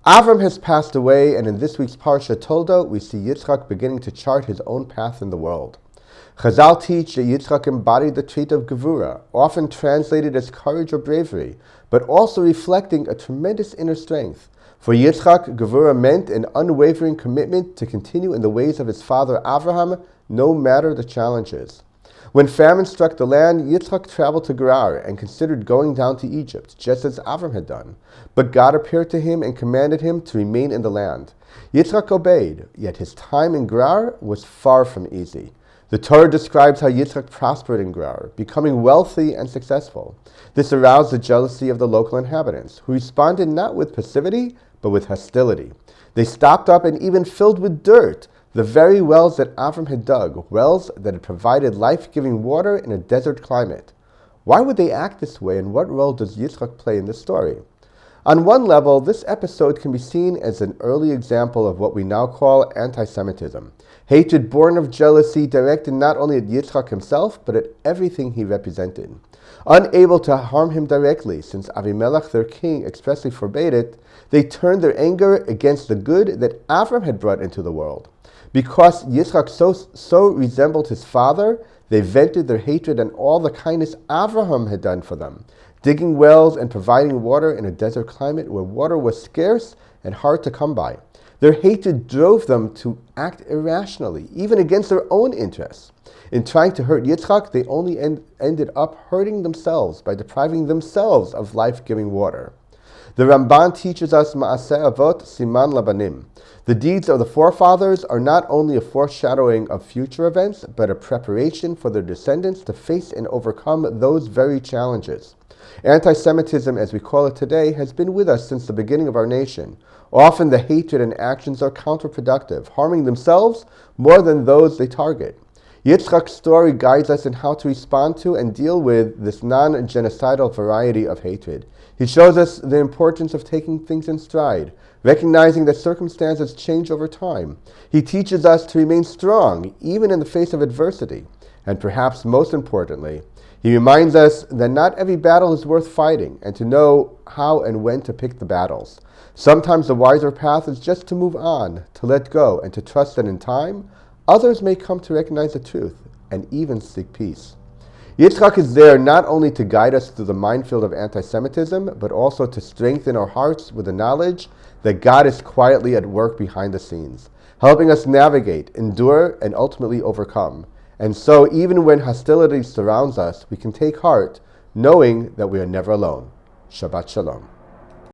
Avram has passed away, and in this week's Parsha Toldot, we see Yitzchak beginning to chart his own path in the world. Chazal teach that Yitzchak embodied the trait of Gevura, often translated as courage or bravery, but also reflecting a tremendous inner strength. For Yitzchak, Gevura meant an unwavering commitment to continue in the ways of his father Avraham, no matter the challenges. When famine struck the land, Yitzchak traveled to Gerar and considered going down to Egypt, just as Avram had done. But God appeared to him and commanded him to remain in the land. Yitzchak obeyed, yet his time in Gerar was far from easy. The Torah describes how Yitzchak prospered in Gerar, becoming wealthy and successful. This aroused the jealousy of the local inhabitants, who responded not with passivity, but with hostility. They stopped up and even filled with dirt the very wells that Avram had dug, wells that had provided life-giving water in a desert climate. Why would they act this way, and what role does Yitzchak play in this story? On one level, this episode can be seen as an early example of what we now call anti-Semitism. Hatred born of jealousy directed not only at Yitzchak himself, but at everything he represented. Unable to harm him directly, since Avimelech, their king, expressly forbade it, they turned their anger against the good that Avram had brought into the world. Because Yitzchak so resembled his father, they vented their hatred on all the kindness Avraham had done for them, digging wells and providing water in a desert climate where water was scarce and hard to come by. Their hatred drove them to act irrationally, even against their own interests. In trying to hurt Yitzchak, they only ended up hurting themselves by depriving themselves of life-giving water. The Ramban teaches us Ma'aseh Avot Siman Labanim. The deeds of the forefathers are not only a foreshadowing of future events, but a preparation for their descendants to face and overcome those very challenges. Anti-Semitism, as we call it today, has been with us since the beginning of our nation. Often the hatred and actions are counterproductive, harming themselves more than those they target. Yitzchak's story guides us in how to respond to and deal with this non-genocidal variety of hatred. He shows us the importance of taking things in stride, recognizing that circumstances change over time. He teaches us to remain strong, even in the face of adversity. And perhaps most importantly, he reminds us that not every battle is worth fighting, and to know how and when to pick the battles. Sometimes the wiser path is just to move on, to let go, and to trust that in time, others may come to recognize the truth and even seek peace. Yitzchak is there not only to guide us through the minefield of anti-Semitism, but also to strengthen our hearts with the knowledge that God is quietly at work behind the scenes, helping us navigate, endure, and ultimately overcome. And so, even when hostility surrounds us, we can take heart, knowing that we are never alone. Shabbat Shalom.